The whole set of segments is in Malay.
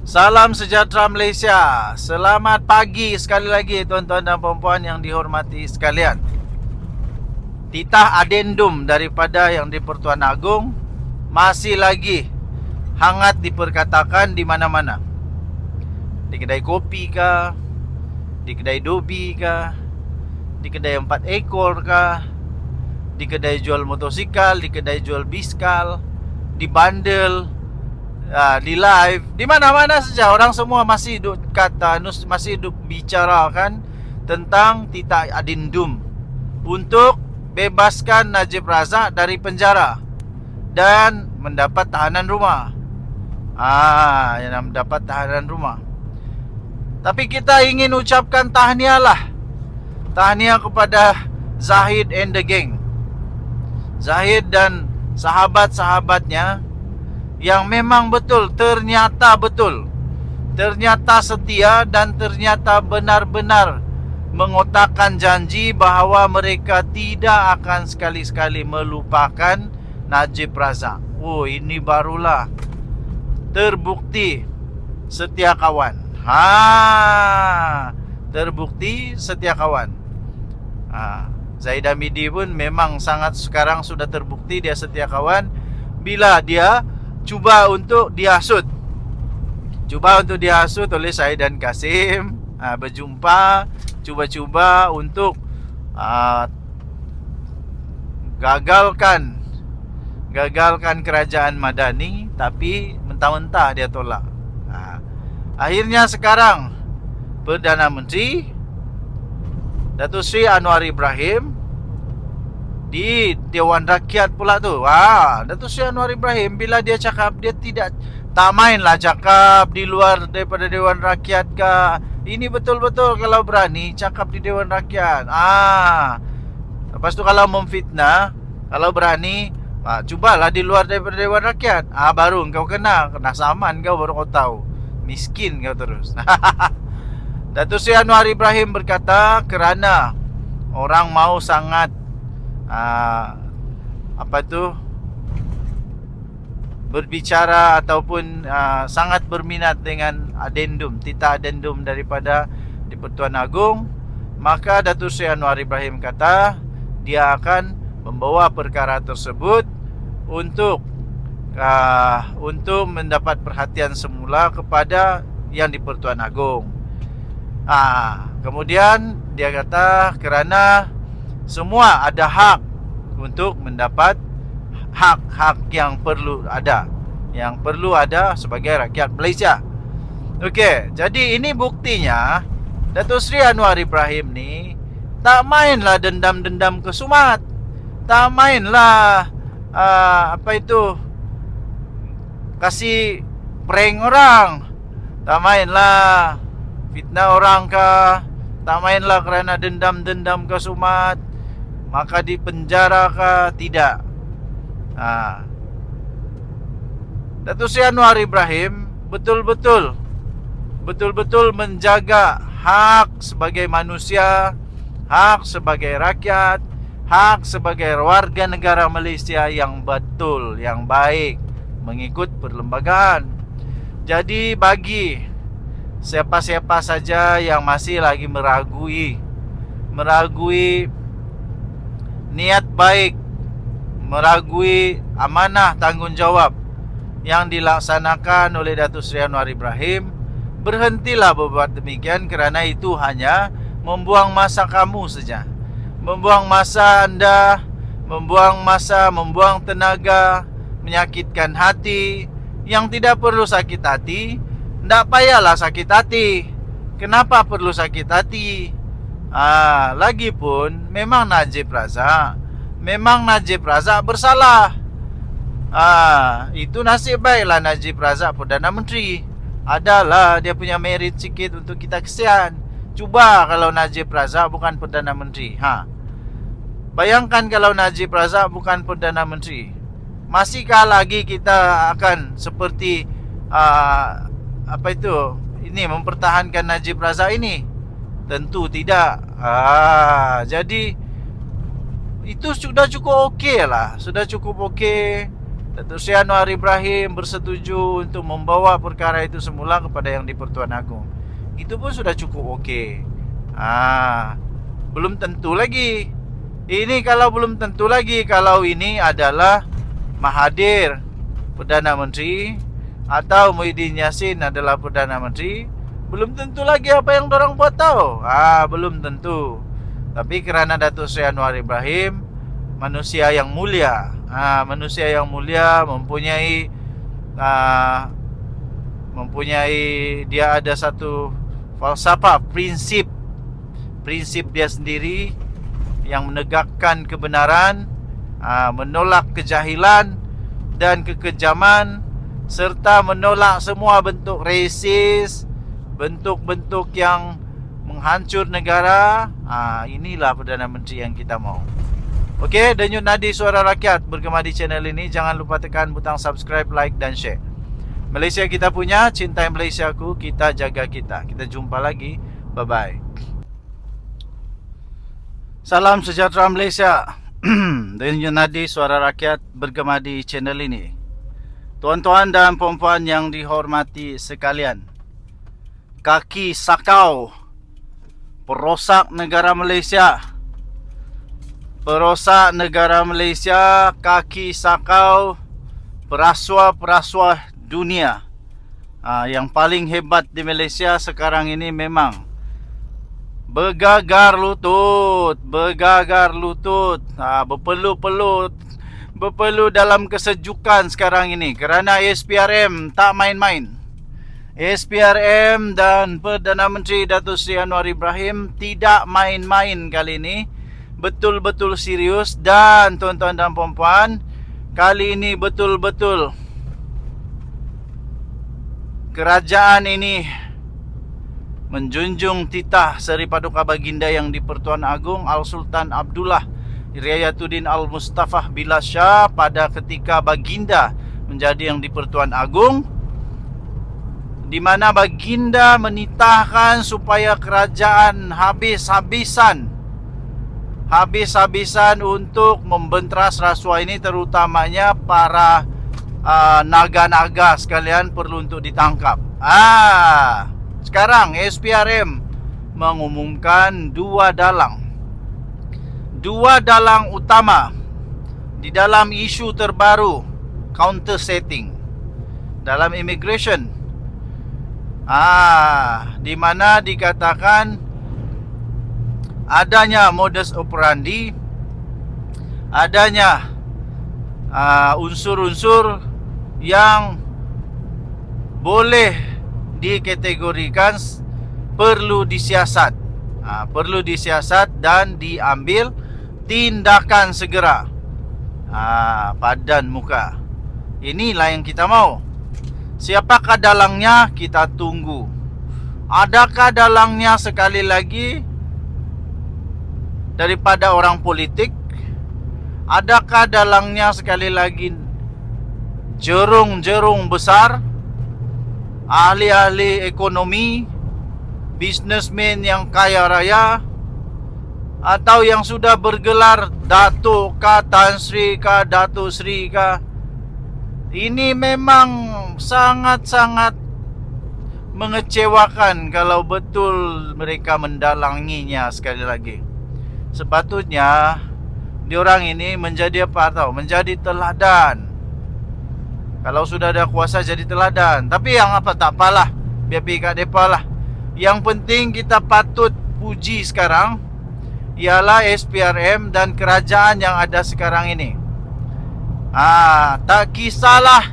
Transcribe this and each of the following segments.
Salam sejahtera Malaysia. Selamat pagi sekali lagi tuan-tuan dan puan-puan yang dihormati sekalian. Titah adendum daripada yang di-Pertuan Agong masih lagi hangat diperkatakan di mana-mana. Di kedai kopi kah, di kedai dobi kah, di kedai 4 ekor kah, di kedai jual motosikal, di kedai jual biskal, di bandel, di live, di mana-mana saja orang semua masih duk kata, masih duk bicarakan tentang titah adendum untuk bebaskan Najib Razak dari penjara dan mendapat tahanan rumah. Yang mendapat tahanan rumah. Tapi kita ingin ucapkan tahniah lah. Tahniah kepada Zahid and the gang. Zahid dan sahabat-sahabatnya yang memang betul, ternyata setia dan ternyata benar-benar mengotakkan janji bahawa mereka tidak akan sekali-sekali melupakan Najib Razak. Oh, ini barulah terbukti setia kawan. Terbukti setia kawan. Zaid Hamidi pun memang sangat sekarang sudah terbukti dia setia kawan bila dia cuba untuk dihasut oleh Syed dan Kasim, berjumpa, cuba-cuba untuk gagalkan kerajaan Madani, tapi mentah-mentah dia tolak. Akhirnya sekarang Perdana Menteri Datuk Seri Anwar Ibrahim di Dewan Rakyat pula tu. Datuk Seri Anwar Ibrahim bila dia cakap, dia tak mainlah cakap di luar daripada Dewan Rakyat ke. Ini betul-betul kalau berani cakap di Dewan Rakyat. Lepas tu kalau memfitnah, kalau berani, cubalah di luar daripada Dewan Rakyat. Baru kau kena saman kau, baru kau tahu. Miskin kau terus. Datuk Seri Anwar Ibrahim berkata kerana orang mau sangat berbicara ataupun sangat berminat dengan titah adendum daripada di-Pertuan Agong, maka Datuk Seri Anwar Ibrahim kata dia akan membawa perkara tersebut untuk mendapat perhatian semula kepada yang di-Pertuan Agong. Kemudian dia kata kerana semua ada hak untuk mendapat hak-hak yang perlu ada sebagai rakyat Malaysia. Okey, jadi ini buktinya Datuk Seri Anwar Ibrahim ni tak mainlah dendam-dendam kesumat. Tak mainlah kasih prank orang. Tak mainlah fitnah orang kah. Tak mainlah kerana dendam-dendam kesumat maka dipenjara kah. Tidak. Datuk Seri Anwar Ibrahim betul-betul menjaga hak sebagai manusia, hak sebagai rakyat, hak sebagai warga negara Malaysia yang betul, yang baik, mengikut perlembagaan. Jadi bagi siapa-siapa saja yang masih lagi meragui niat baik, meragui amanah tanggungjawab yang dilaksanakan oleh Datuk Seri Anwar Ibrahim, berhentilah berbuat demikian kerana itu hanya membuang masa kamu saja. Membuang masa anda, membuang tenaga, menyakitkan hati. Yang tidak perlu sakit hati, tidak payahlah sakit hati. Kenapa perlu sakit hati? Lagipun memang Najib Razak bersalah. Itu nasib baiklah Najib Razak Perdana Menteri. Adalah dia punya merit sikit untuk kita kesian. Cuba kalau Najib Razak bukan Perdana Menteri. Bayangkan kalau Najib Razak bukan Perdana Menteri. Masihkah lagi kita akan seperti ini mempertahankan Najib Razak ini? Tentu tidak. Jadi itu sudah cukup okey lah. Sudah cukup okey. Datuk Seri Anwar Ibrahim bersetuju untuk membawa perkara itu semula kepada Yang di-Pertuan Agong. Itu pun sudah cukup okey. Belum tentu lagi. Ini kalau belum tentu lagi, kalau ini adalah Mahathir Perdana Menteri atau Muhyiddin Yassin adalah Perdana Menteri, belum tentu lagi apa yang dorang buat tahu. Belum tentu. Tapi kerana Datuk Seri Anwar Ibrahim manusia yang mulia, manusia yang mulia, mempunyai dia ada satu falsafah, prinsip dia sendiri yang menegakkan kebenaran, menolak kejahilan dan kekejaman, serta menolak semua bentuk resis, bentuk-bentuk yang menghancur negara. Inilah Perdana Menteri yang kita mau. Okey, denyut nadi suara rakyat bergema di channel ini. Jangan lupa tekan butang subscribe, like dan share. Malaysia kita punya, cintai Malaysiaku, kita jaga kita. Kita jumpa lagi. Bye-bye. Salam sejahtera Malaysia. Denyut nadi suara rakyat bergema di channel ini. Tuan-tuan dan puan-puan yang dihormati sekalian, kaki sakau perosak negara Malaysia, kaki sakau perasuah-perasuah dunia. Yang paling hebat di Malaysia sekarang ini memang bergagar lutut, berpeluh dalam kesejukan sekarang ini, kerana SPRM tak main-main. SPRM dan Perdana Menteri Datuk Seri Anwar Ibrahim tidak main-main kali ini, betul-betul serius. Dan tuan-tuan dan puan-puan, kali ini betul-betul kerajaan ini menjunjung titah Seri Paduka Baginda Yang di-Pertuan Agong Al-Sultan Abdullah Riayatuddin Al-Mustafah Billah Shah pada ketika Baginda menjadi Yang di-Pertuan Agong, di mana Baginda menitahkan supaya kerajaan habis-habisan untuk membentras rasuah ini, terutamanya para naga-naga sekalian perlu untuk ditangkap. Sekarang SPRM mengumumkan dua dalang utama di dalam isu terbaru counter setting dalam immigration. Di mana dikatakan adanya modus operandi, adanya unsur-unsur yang boleh dikategorikan perlu disiasat, dan diambil tindakan segera. Padan muka. Inilah yang kita mau. Siapakah dalangnya? Kita tunggu. Adakah dalangnya sekali lagi daripada orang politik? Adakah dalangnya sekali lagi jerung-jerung besar, ahli-ahli ekonomi, bisnesmen yang kaya raya, atau yang sudah bergelar Datuk kah, Tan Sri kah, Datuk Sri kah? Ini memang sangat-sangat mengecewakan kalau betul mereka mendalanginya sekali lagi. Sepatutnya diorang ini menjadi apa tahu? Menjadi teladan. Kalau sudah ada kuasa jadi teladan. Tapi yang apa tak apalah, biar pergi kat depa lah. Yang penting kita patut puji sekarang ialah SPRM dan kerajaan yang ada sekarang ini. Tak kisahlah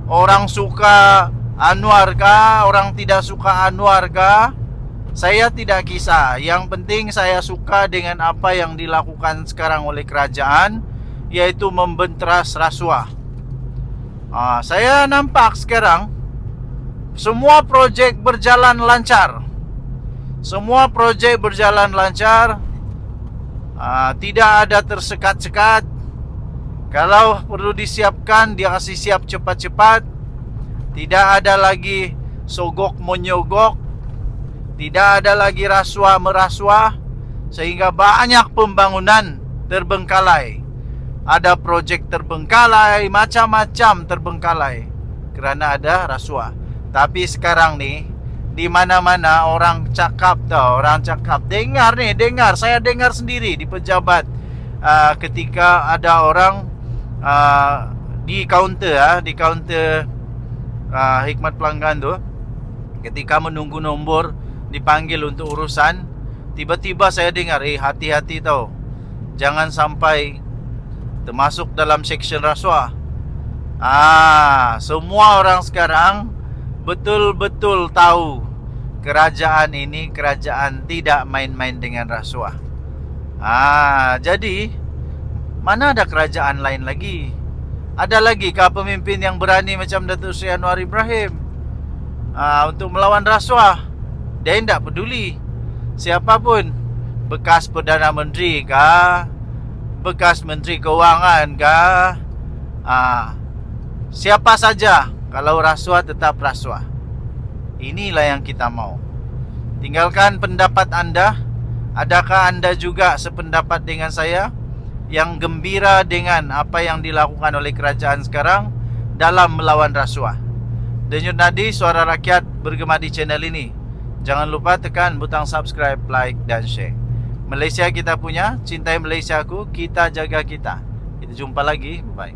orang suka Anwar kah, orang tidak suka Anwar kah, saya tidak kisah. Yang penting saya suka dengan apa yang dilakukan sekarang oleh kerajaan, yaitu membentras rasuah. Saya nampak sekarang semua projek berjalan lancar. Tidak ada tersekat-sekat. Kalau perlu disiapkan, dia kasih siap cepat-cepat. Tidak ada lagi sogok menyogok, tidak ada lagi rasuah merasuah, sehingga banyak pembangunan terbengkalai. ada projek terbengkalai, macam-macam terbengkalai kerana ada rasuah. Tapi sekarang ni di mana-mana orang cakap tau, orang cakap, dengar, saya dengar sendiri di pejabat ketika ada orang di kaunter khidmat pelanggan tu, ketika menunggu nombor dipanggil untuk urusan, tiba-tiba saya dengar, hati-hati tau, jangan sampai termasuk dalam seksyen rasuah. Semua orang sekarang betul-betul tahu kerajaan ini kerajaan tidak main-main dengan rasuah. Jadi mana ada kerajaan lain lagi? Ada lagi kah pemimpin yang berani macam Datuk Seri Anwar Ibrahim untuk melawan rasuah? Dia tidak peduli siapapun, bekas Perdana Menteri kah, bekas Menteri Kewangan kah, siapa saja, kalau rasuah tetap rasuah. Inilah yang kita mau. Tinggalkan pendapat anda. Adakah anda juga sependapat dengan saya, yang gembira dengan apa yang dilakukan oleh kerajaan sekarang dalam melawan rasuah? Denyut nadi suara rakyat bergema di channel ini. Jangan lupa tekan butang subscribe, like dan share. Malaysia kita punya, cintai Malaysia aku, kita jaga kita. Kita jumpa lagi, bye.